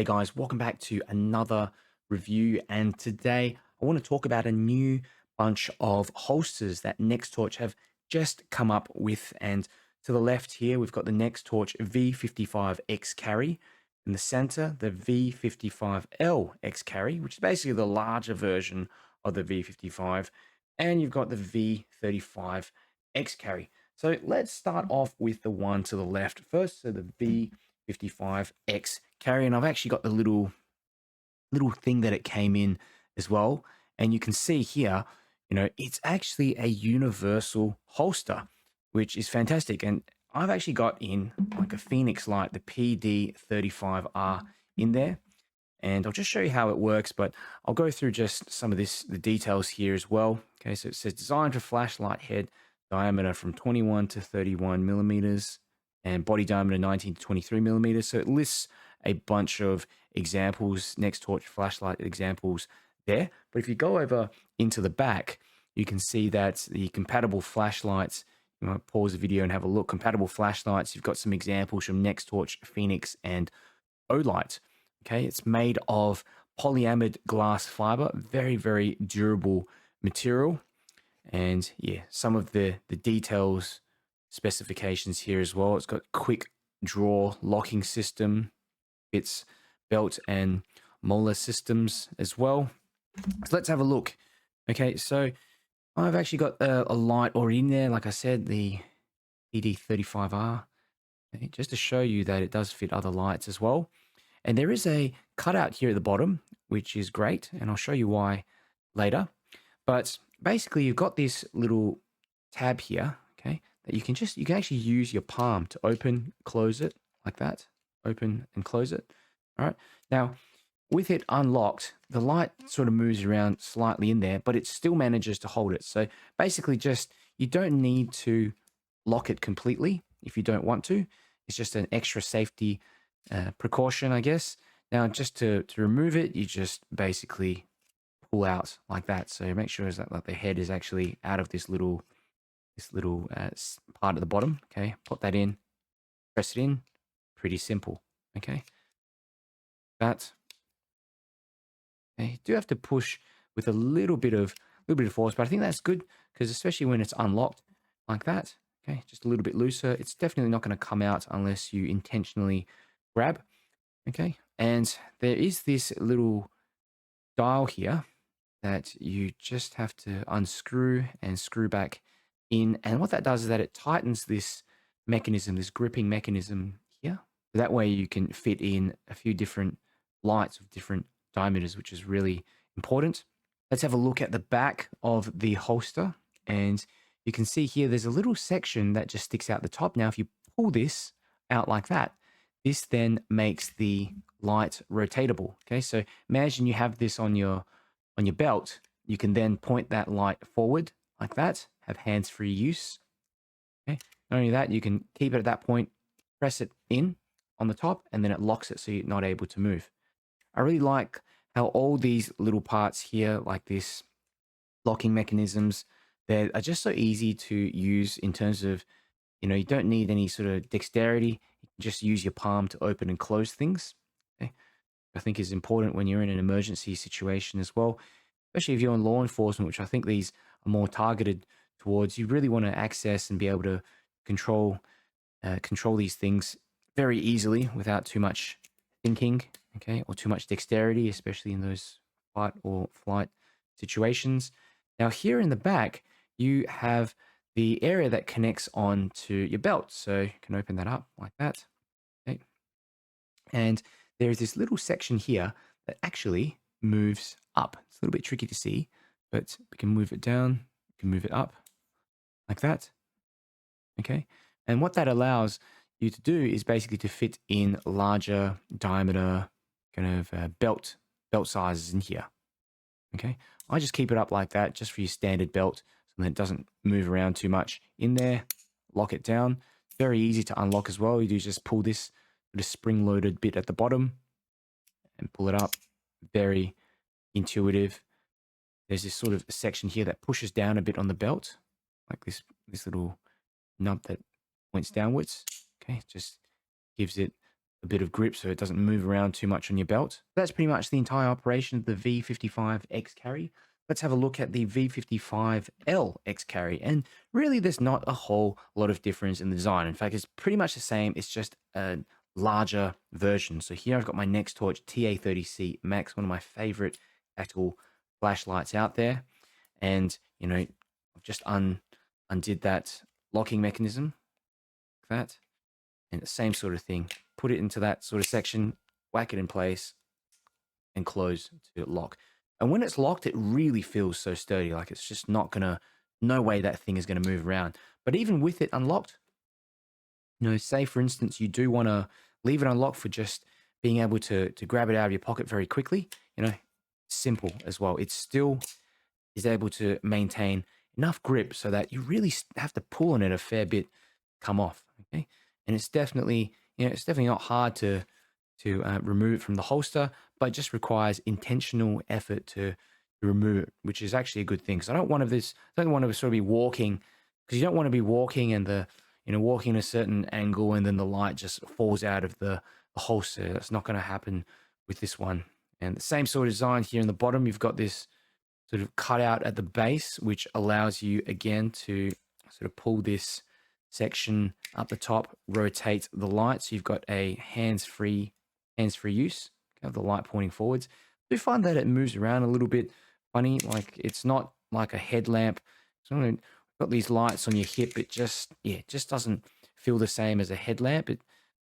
Hey guys, welcome back to another review. And today I want to talk about a new bunch of holsters that Nextorch have just come up with. And to the left here, we've got the Nextorch V55 X Carry. In the center, the V55L X Carry, which is basically the larger version of the V55. And you've got the V35 X Carry. So let's start off with the one to the left first. So the V55X Carry, and I've actually got the little thing that it came in as well. And you can see here, it's actually a universal holster, which is fantastic. And I've actually got in like a Phoenix light, the PD35R in there. And I'll just show you how it works, but I'll go through just some of the details here as well. Okay, so it says designed for flashlight head diameter from 21 to 31 millimeters and body diameter 19 to 23 millimeters. So it lists a bunch of examples, Nextorch flashlight examples there. But if you go over into the back, you can see that the compatible flashlights, you might pause the video and have a look, compatible flashlights, you've got some examples from Nextorch, Phoenix, and Olight. Okay, it's made of polyamide glass fiber, very, very durable material. And yeah, some of the details, specifications here as well. It's got quick draw locking system, its belt and molar systems as well. So let's have a look. Okay, so I've actually got a light already in there. Like I said, the PD35R, okay, just to show you that it does fit other lights as well. And there is a cutout here at the bottom, which is great. And I'll show you why later. But basically, you've got this little tab here, okay, that you can actually use your palm to open, close it like that, open and close it. All right. Now, with it unlocked, the light sort of moves around slightly in there, but it still manages to hold it. So basically, you don't need to lock it completely if you don't want to. It's just an extra safety precaution, I guess. Now, just to remove it, you just basically pull out like that. So make sure that like the head is actually out of this little part at the bottom. Okay, put that in, press it in. Pretty simple. Okay, that. Okay, you do have to push with a little bit of force, but I think that's good because especially when it's unlocked like that. Okay, just a little bit looser. It's definitely not going to come out unless you intentionally grab. Okay, and there is this little dial here that you just have to unscrew and screw back in. And what that does is that it tightens this mechanism, this gripping mechanism here. That way you can fit in a few different lights of different diameters, which is really important. Let's have a look at the back of the holster. And you can see here, there's a little section that just sticks out the top. Now, if you pull this out like that, this then makes the light rotatable. Okay, so imagine you have this on your belt. You can then point that light forward like that, have hands-free use. Okay, not only that, you can keep it at that point, press it in on the top, and then it locks it so you're not able to move. I really like how all these little parts here, like this locking mechanisms, they are just so easy to use in terms of, you don't need any sort of dexterity. You can just use your palm to open and close things. Okay? I think is important when you're in an emergency situation as well, especially if you're in law enforcement, which I think these are more targeted towards. You really want to access and be able to control these things very easily without too much thinking, okay, or too much dexterity, especially in those fight or flight situations. Now, here in the back, you have the area that connects on to your belt. So you can open that up like that. Okay. And there's this little section here that actually moves up. It's a little bit tricky to see, but we can move it down, we can move it up like that. Okay. And what that allows you to do is basically to fit in larger diameter kind of belt sizes in here. Okay. I just keep it up like that just for your standard belt so that it doesn't move around too much in there. Lock it down. Very easy to unlock as well. You do just pull this spring-loaded bit at the bottom and pull it up. Very intuitive. There's this sort of section here that pushes down a bit on the belt, like this little nub that points downwards. Okay, just gives it a bit of grip so it doesn't move around too much on your belt. That's pretty much the entire operation of the V55 X carry. Let's have a look at the V55L X carry. And really, there's not a whole lot of difference in the design. In fact, it's pretty much the same. It's just a larger version. So here I've got my Nextorch TA30C Max, one of my favorite tactical flashlights out there. And, you know, I've just undid that locking mechanism, like that. And the same sort of thing. Put it into that sort of section, whack it in place, and close to lock. And when it's locked, it really feels so sturdy. Like it's just not gonna, no way that thing is gonna move around. But even with it unlocked, you know, say for instance, you do want to leave it unlocked for just being able to grab it out of your pocket very quickly, you know, simple as well. It still is able to maintain enough grip so that you really have to pull on it a fair bit, come off. Okay, and it's definitely, you know, it's definitely not hard to remove it from the holster, but it just requires intentional effort to remove it, which is actually a good thing. Because I don't want to sort of be walking, because you don't want to be walking and walking a certain angle and then the light just falls out of the holster. That's not going to happen with this one. And the same sort of design here in the bottom. You've got this sort of cutout at the base, which allows you again to sort of pull this section up the top, rotate the light. So you've got a hands-free use of the light pointing forwards. I do find that it moves around a little bit funny. Like it's not like a headlamp. So you've got these lights on your hip. It just doesn't feel the same as a headlamp.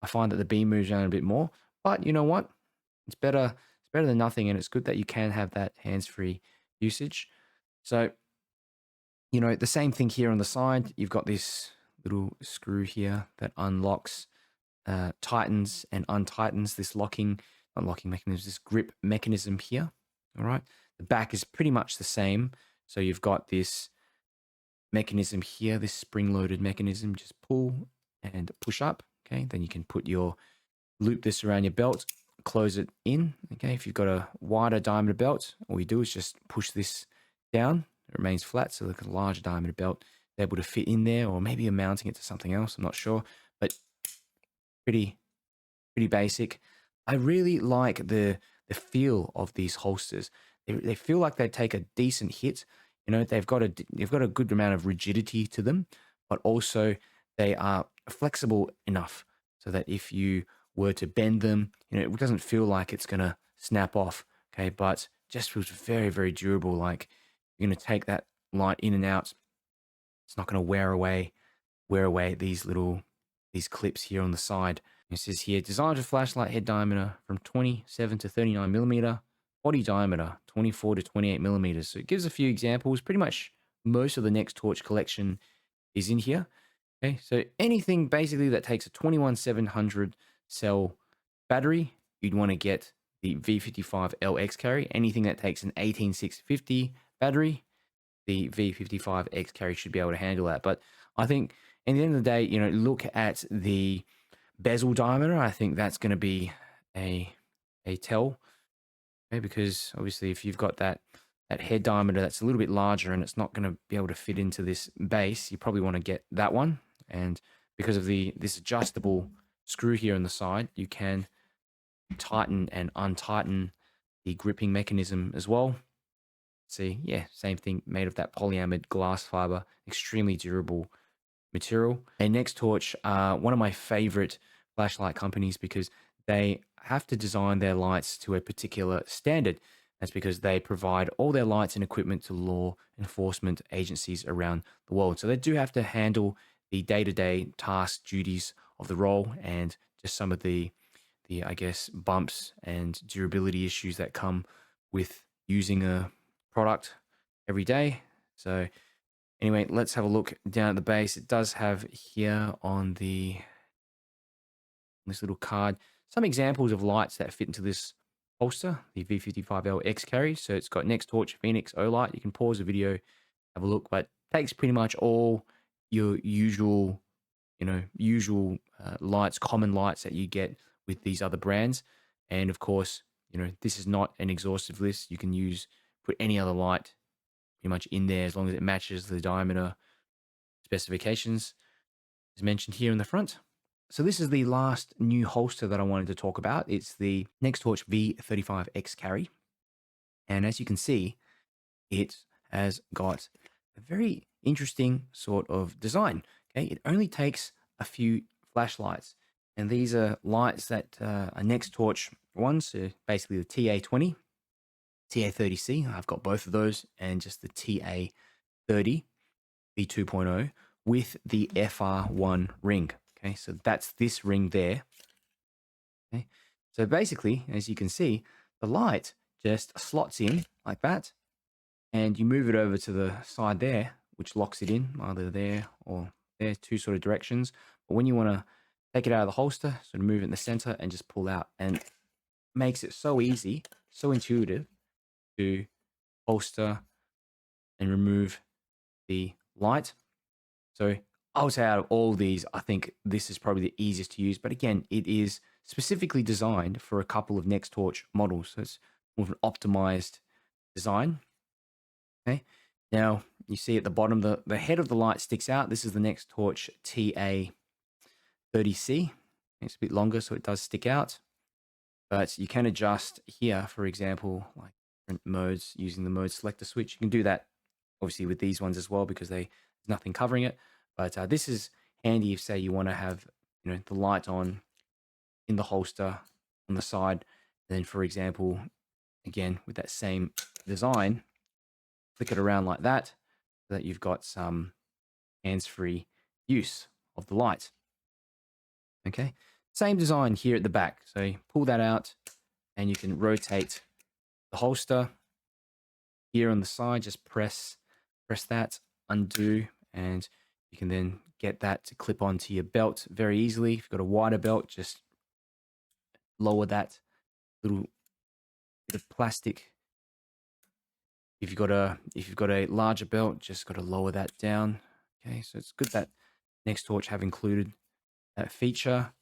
I find that the beam moves around a bit more. But you know what? It's better than nothing, and it's good that you can have that hands-free usage. So, you know, the same thing here on the side. You've got this little screw here that unlocks, tightens and untightens this unlocking mechanism, this grip mechanism here. All right. The back is pretty much the same. So you've got this mechanism here, this spring-loaded mechanism. Just pull and push up. Okay. Then you can loop this around your belt, close it in. Okay, if you've got a wider diameter belt, all you do is just push this down. It remains flat, so like a larger diameter belt is able to fit in there, or maybe you're mounting it to something else. I'm not sure, but pretty basic. I really like the feel of these holsters. They feel like they take a decent hit. You know, they've got a good amount of rigidity to them, but also they are flexible enough so that if you were to bend them, you know, it doesn't feel like it's going to snap off, okay, but just feels very, very durable. Like you're going to take that light in and out. It's not going to wear away these clips here on the side. It says here, designed for flashlight head diameter from 27 to 39 millimeter, body diameter 24 to 28 millimeters. So it gives a few examples. Pretty much most of the Nextorch collection is in here. Okay, so anything basically that takes a 21700 cell battery, you'd want to get the V55L X carry. Anything that takes an 18650 battery, the V55X carry should be able to handle that. But I think at the end of the day, you know, look at the bezel diameter. I think that's going to be a tell, okay? Because obviously if you've got that head diameter that's a little bit larger and it's not going to be able to fit into this base, you probably want to get that one. And because of this adjustable screw here on the side, you can tighten and untighten the gripping mechanism as well. See, yeah, same thing, made of that polyamide glass fiber, extremely durable material. And Nextorch are one of my favorite flashlight companies because they have to design their lights to a particular standard. That's because they provide all their lights and equipment to law enforcement agencies around the world. So they do have to handle the day-to-day task duties of the role and just some of the I guess bumps and durability issues that come with using a product every day. So anyway, let's have a look down at the base. It does have here on this little card some examples of lights that fit into this holster, the V55L X carry. So it's got Nextorch Phoenix O light. You can pause the video, have a look, but takes pretty much all your usual lights, common lights that you get with these other brands. And of course, you know, this is not an exhaustive list. You can put any other light pretty much in there as long as it matches the diameter specifications as mentioned here in the front. So this is the last new holster that I wanted to talk about. It's the Nextorch V35X carry. And as you can see, it has got a very interesting sort of design. Okay, it only takes a few flashlights. And these are lights that are Nextorch ones, so basically the TA20, TA30C. I've got both of those, and just the TA30 V2.0 with the FR1 ring. Okay, so that's this ring there. Okay, so basically, as you can see, the light just slots in like that, and you move it over to the side there, which locks it in either there or there, two sort of directions. But when you want to take it out of the holster, sort of move it in the center and just pull out, and makes it so easy, so intuitive to holster and remove the light. So I would say out of all these, I think this is probably the easiest to use. But again, it is specifically designed for a couple of Nextorch models. So it's more of an optimized design. Okay. Now you see at the bottom, the head of the light sticks out. This is the Nextorch TA30C. It's a bit longer, so it does stick out. But you can adjust here, for example, like different modes using the mode selector switch. You can do that obviously with these ones as well because there's nothing covering it. But this is handy if, say, you want to have the light on in the holster on the side. Then, for example, again with that same design, flick it around like that, so that you've got some hands-free use of the light. Okay, same design here at the back. So you pull that out, and you can rotate the holster here on the side. Just press that, undo, and you can then get that to clip onto your belt very easily. If you've got a wider belt, just lower that little bit of plastic. If you've got a larger belt, just got to lower that down. Okay, so it's good that Nextorch have included that feature.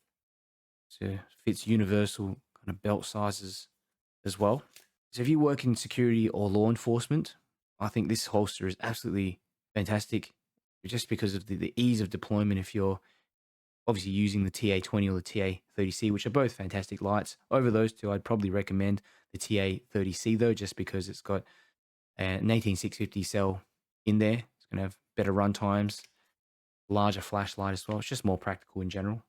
So it fits universal kind of belt sizes as well. So if you work in security or law enforcement, I think this holster is absolutely fantastic, just because of the ease of deployment. If you're obviously using the TA20 or the TA30C, which are both fantastic lights. Over those two, I'd probably recommend the TA30C though, just because it's got an 18650 cell in there. It's going to have better run times, larger flashlight as well. It's just more practical in general.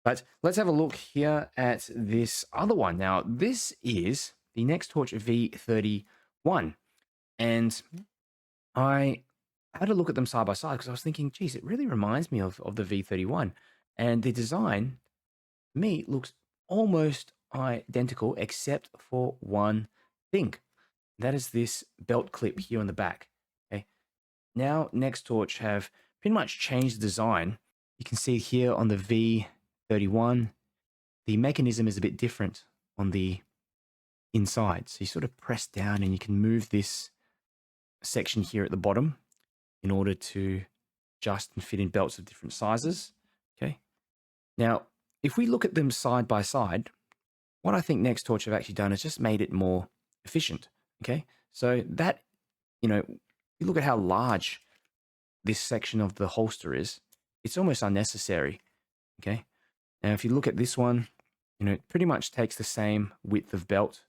But let's have a look here at this other one. Now, this is the Nextorch V31. And I had a look at them side by side because I was thinking, geez, it really reminds me of the V31. And the design, to me, looks almost identical except for one thing. That is this belt clip here on the back. Okay. Now, Nextorch have pretty much changed the design. You can see here on the V31, the mechanism is a bit different on the inside. So you sort of press down and you can move this section here at the bottom in order to adjust and fit in belts of different sizes. Okay. Now, if we look at them side by side, what I think Nextorch have actually done is just made it more efficient. Okay. So that, you look at how large this section of the holster is, it's almost unnecessary. Okay. Now, if you look at this one, it pretty much takes the same width of belt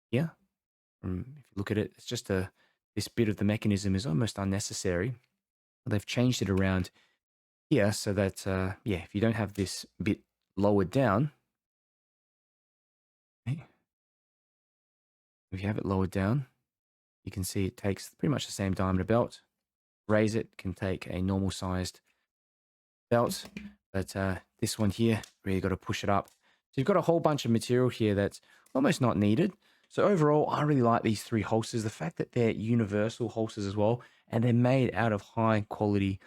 here. If you look at it, it's just this bit of the mechanism is almost unnecessary. They've changed it around here so that, if you don't have this bit lowered down, okay, if you have it lowered down, you can see it takes pretty much the same diameter belt. Raise it, can take a normal sized belt, but this one here, really got to push it up. So you've got a whole bunch of material here that's almost not needed. So overall, I really like these three holsters. The fact that they're universal holsters as well, and they're made out of high quality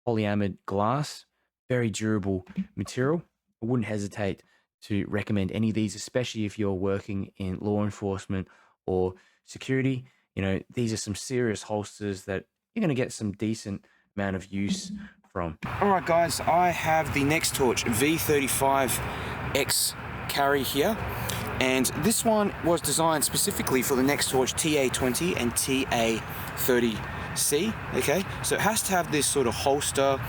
polyamide glass, very durable material. I wouldn't hesitate to recommend any of these, especially if you're working in law enforcement or security. These are some serious holsters that you're going to get some decent amount of use from. All right, guys, I have the Nextorch V35X carry here. And this one was designed specifically for the Nextorch TA20 and TA30C, okay? So it has to have this sort of holster,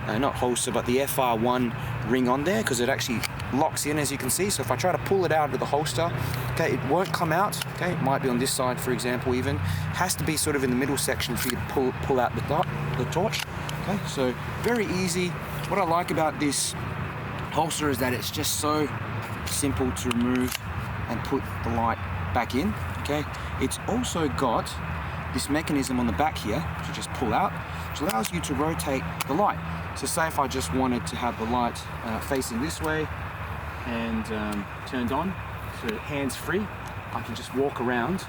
not holster, but the FR1 ring on there because it actually locks in, as you can see. So if I try to pull it out of the holster, okay, it won't come out. Okay, it might be on this side, for example, even. Has to be sort of in the middle section for you to pull out the torch. Okay, so very easy. What I like about this holster is that it's just so simple to remove and put the light back in. Okay, it's also got this mechanism on the back here to just pull out, which allows you to rotate the light. So say if I just wanted to have the light facing this way and turned on, so hands free, I can just walk around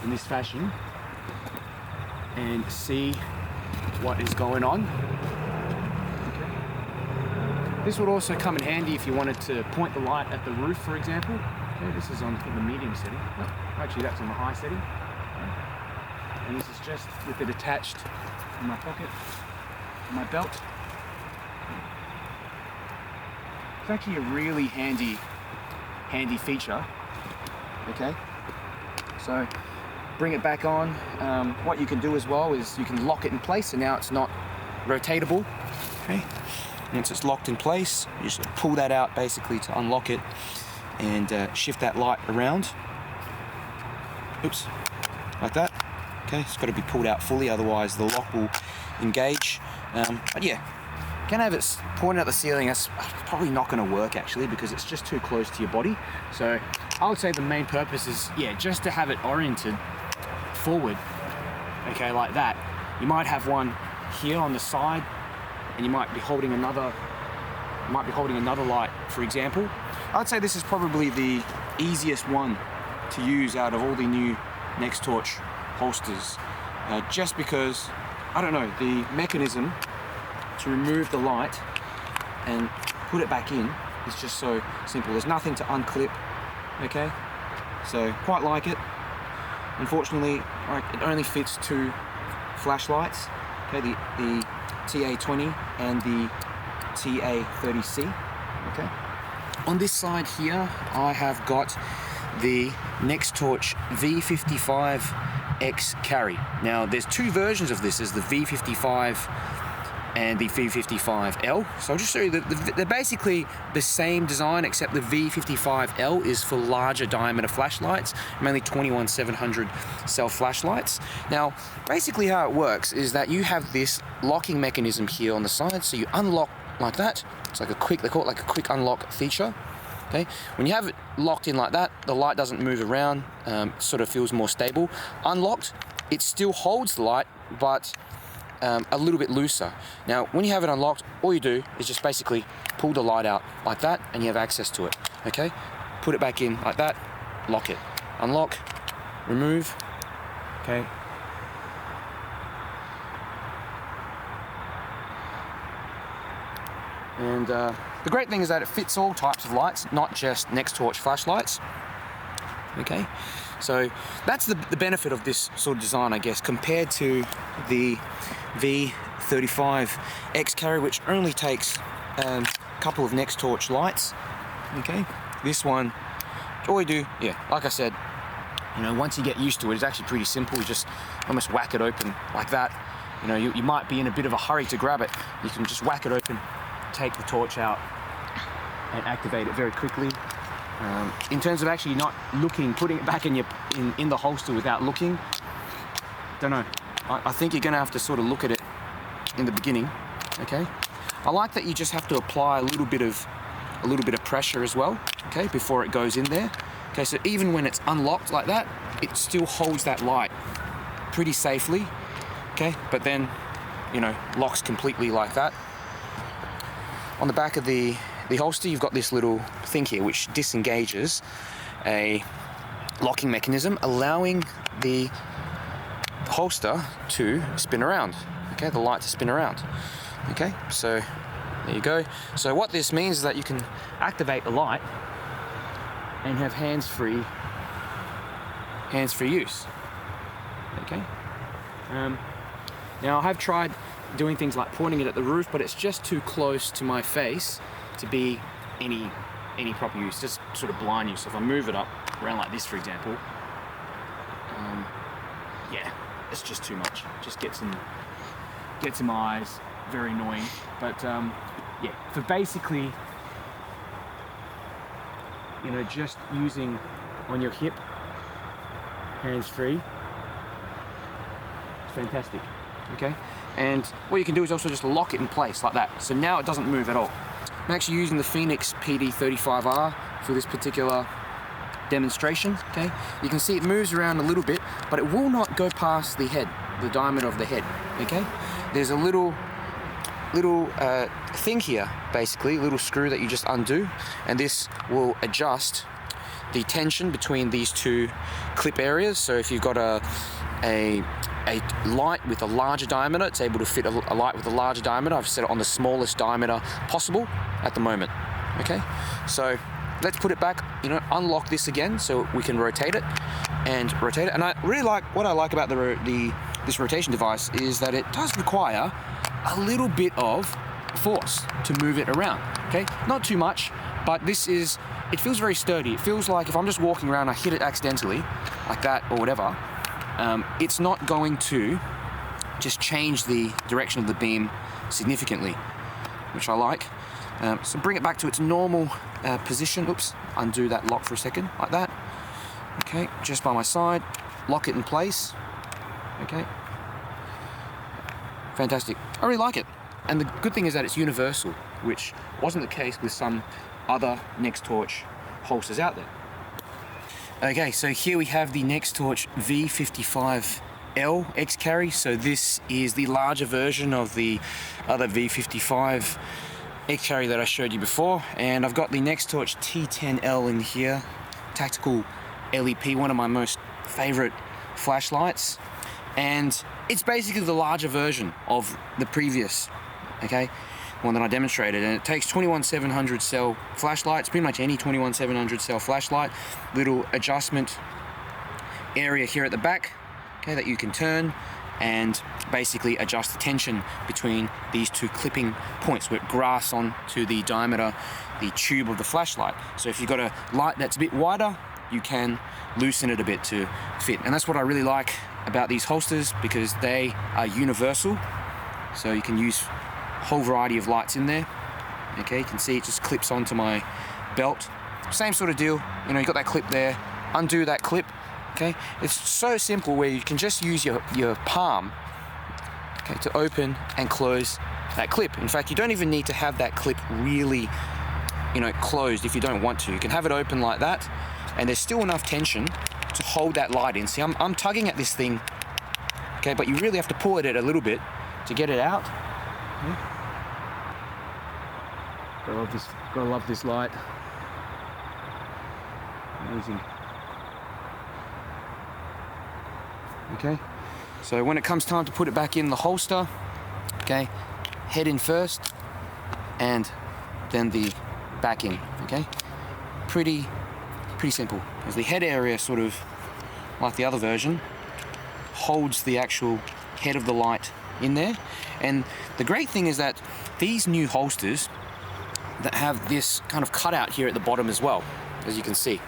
in this fashion and see what is going on. Okay. This would also come in handy if you wanted to point the light at the roof, for example. Okay, this is on the medium setting. Oh, actually, that's on the high setting. Okay. And this is just with it attached in my pocket, in my belt. It's actually a really handy feature. Okay, so bring it back on. What you can do as well is you can lock it in place, and now it's not rotatable. Okay, once it's locked in place, you just pull that out basically to unlock it and shift that light around. Oops, like that. Okay, it's got to be pulled out fully, otherwise the lock will engage. But yeah, can have it pointed at the ceiling. That's probably not going to work actually, because it's just too close to your body. So I would say the main purpose is, yeah, just to have it oriented forward. Okay, like that. You might have one here on the side, and you might be holding another light, for example. I'd say this is probably the easiest one to use out of all the new Nextorch holsters, just because, I don't know, the mechanism to remove the light and put it back in is just so simple. There's nothing to unclip. Okay, so quite like it. Unfortunately, it only fits 2 flashlights. Okay, the TA20 and the TA30C. Okay. On this side here, I have got the Nextorch V55X carry. Now, there's 2 versions of this. There's the V55 and the V55L. So I'll just show you that they're basically the same design, except the V55L is for larger diameter flashlights, mainly 21-700 cell flashlights. Now, basically how it works is that you have this locking mechanism here on the side, so you unlock like that. It's like they call it like a quick unlock feature. Okay, when you have it locked in like that, the light doesn't move around, sort of feels more stable. Unlocked, it still holds the light, but a little bit looser. Now, when you have it unlocked, all you do is just basically pull the light out like that, and you have access to it. Okay, put it back in like that, lock it, unlock, remove. Okay. And the great thing is that it fits all types of lights, not just Nextorch flashlights. Okay, so that's the benefit of this sort of design, I guess, compared to the V35 X carry, which only takes a couple of Nextorch lights. Okay, this one, all you do, yeah, like I said, you know, once you get used to it, it's actually pretty simple. You just almost whack it open like that. You know, you might be in a bit of a hurry to grab it. You can just whack it open, take the torch out, and activate it very quickly. In terms of actually not looking, putting it back in the holster without looking, don't know. I think you're going to have to sort of look at it in the beginning. Okay. I like that you just have to apply a little bit of pressure as well. Okay, before it goes in there. Okay, so even when it's unlocked like that, it still holds that light pretty safely. Okay, but then, you know, locks completely like that. On the back of the holster, you've got this little thing here which disengages a locking mechanism, allowing the holster to spin around. Okay, the light to spin around. Okay, so there you go. So what this means is that you can activate the light and have hands-free use. Okay. Now I have tried doing things like pointing it at the roof, but it's just too close to my face to be any proper use, just sort of blind use. So if I move it up around like this, for example, yeah, it's just too much. Just gets in my eyes, very annoying. But yeah, for basically, you know, just using on your hip, hands-free, it's fantastic, okay? And what you can do is also just lock it in place like that. So now it doesn't move at all. I'm actually using the Fenix PD35R for this particular demonstration, okay? You can see it moves around a little bit, but it will not go past the head, the diameter of the head, okay? There's a little thing here, basically, a little screw that you just undo, and this will adjust the tension between these two clip areas. So if you've got a light with a larger diameter, it's able to fit a light with a larger diameter. I've set it on the smallest diameter possible at the moment, okay? So let's put it back, you know, unlock this again so we can rotate it. And I really like, what I like about this rotation device is that it does require a little bit of force to move it around, okay? Not too much, but it feels very sturdy. It feels like if I'm just walking around, I hit it accidentally, like that or whatever, it's not going to just change the direction of the beam significantly, which I like. So bring it back to its normal position. Oops, undo that lock for a second, like that. Okay, just by my side, lock it in place. Okay, fantastic. I really like it. And the good thing is that it's universal, which wasn't the case with some other Nextorch holsters out there. Okay, so here we have the Nextorch V55L X-Carry. So this is the larger version of the other V55 X-Carry that I showed you before. And I've got the Nextorch T10L in here, tactical LEP, one of my most favorite flashlights. And it's basically the larger version of the previous, okay, one that I demonstrated. And it takes 21-700 cell flashlights, pretty much any 21-700 cell flashlight, little adjustment area here at the back, okay, that you can turn and basically adjust the tension between these two clipping points where it grafts onto the diameter, the tube of the flashlight. So if you've got a light that's a bit wider, you can loosen it a bit to fit. And that's what I really like about these holsters, because they are universal. So you can use a whole variety of lights in there. Okay, you can see it just clips onto my belt. Same sort of deal, you know, you got that clip there, undo that clip. Okay, it's so simple where you can just use your palm, okay, to open and close that clip. In fact, you don't even need to have that clip really, you know, closed if you don't want to. You can have it open like that, and there's still enough tension to hold that light in. See, I'm tugging at this thing, okay, but you really have to pull at it a little bit to get it out. Okay. Gotta love this light. Amazing. Okay, so when it comes time to put it back in the holster, okay, head in first and then the back in, okay? Pretty simple. As the head area, sort of like the other version, holds the actual head of the light in there. And the great thing is that these new holsters that have this kind of cutout here at the bottom as well, as you can see.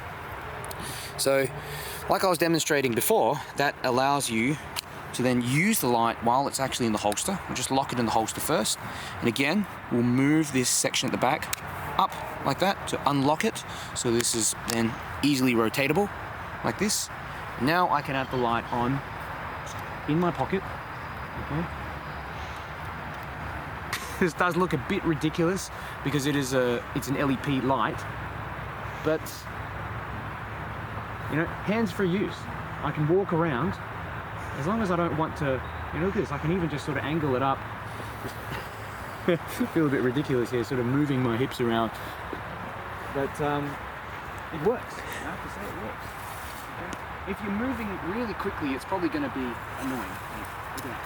So, like I was demonstrating before, that allows you to then use the light while it's actually in the holster. We'll just lock it in the holster first. And again, we'll move this section at the back up like that to unlock it. So this is then easily rotatable, like this. Now I can have the light on in my pocket. Okay. This does look a bit ridiculous because it's an LEP light, but you know, hands-free use. I can walk around as long as I don't want to, you know, look at this, I can even just sort of angle it up. Feel a bit ridiculous here, sort of moving my hips around. But it works. I have to say it works. Okay? If you're moving really quickly, it's probably going to be annoying. Look at that.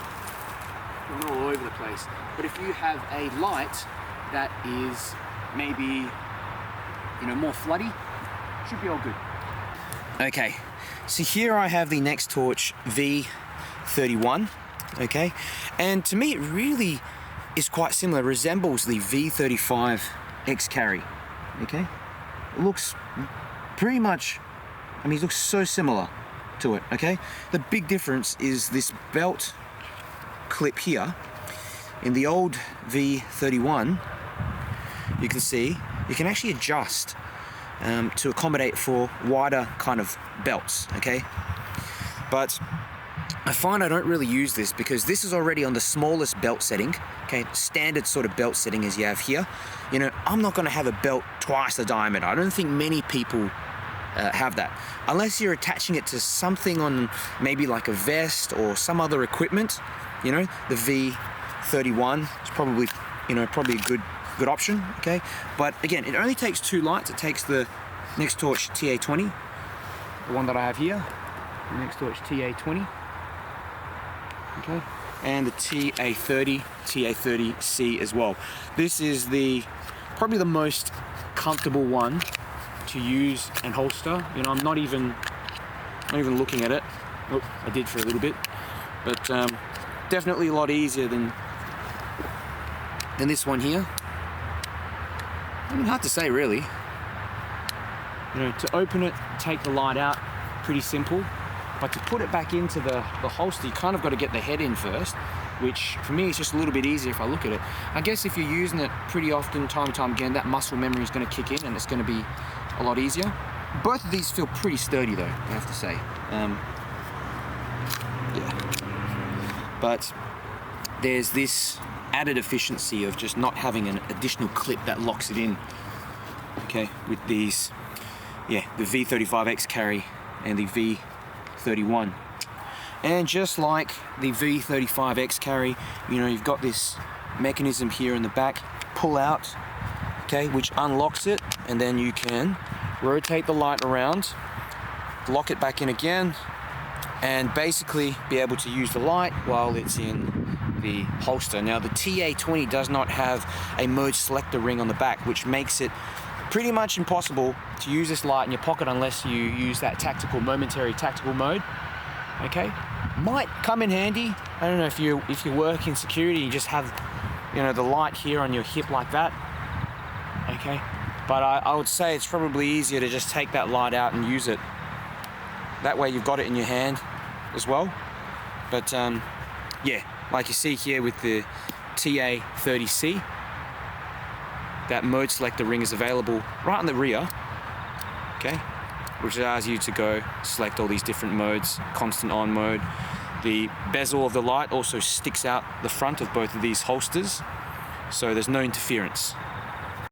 Going all over the place. But if you have a light that is maybe, you know, more floody, should be all good. Okay, so here I have the Nextorch V31, okay, and to me it really is quite similar, resembles the V35 X-Carry, okay. It looks pretty much, I mean, it looks so similar to it, okay. The big difference is this belt clip here. In the old V31, you can see, you can actually adjust to accommodate for wider kind of belts, okay? But I find I don't really use this because this is already on the smallest belt setting, okay? Standard sort of belt setting as you have here. You know, I'm not gonna have a belt twice the diameter. I don't think many people have that. Unless you're attaching it to something on maybe like a vest or some other equipment, you know, the V31 is probably, you know, probably a good option, okay? But again, it only takes 2 lights. It takes the Nextorch TA20, the one that I have here, the Nextorch TA20, okay? And the TA30, TA30C as well. This is probably the most comfortable one to use and holster. You know, I'm not even looking at it. Oh, I did for a little bit, but definitely a lot easier than this one here. I mean, hard to say really. You know, to open it, take the light out, pretty simple. But to put it back into the holster, you kind of got to get the head in first, which for me is just a little bit easier if I look at it. I guess if you're using it pretty often, time and time again, that muscle memory is going to kick in and it's going to be a lot easier. Both of these feel pretty sturdy though, I have to say. Yeah. But there's this added efficiency of just not having an additional clip that locks it in. Okay, with these, yeah, the V35X carry and the V31. And just like the V35X carry, you know, you've got this mechanism here in the back, pull out, okay, which unlocks it, and then you can rotate the light around, lock it back in again, and basically be able to use the light while it's in the holster. Now the TA20 does not have a mode selector ring on the back, which makes it pretty much impossible to use this light in your pocket unless you use that momentary tactical mode. Okay, might come in handy. I don't know if you work in security, you just have, you know, the light here on your hip like that. Okay, but I would say it's probably easier to just take that light out and use it. That way you've got it in your hand as well. But yeah, like you see here with the TA30C, that mode selector ring is available right on the rear, okay, which allows you to go select all these different modes, constant on mode. The bezel of the light also sticks out the front of both of these holsters, so there's no interference.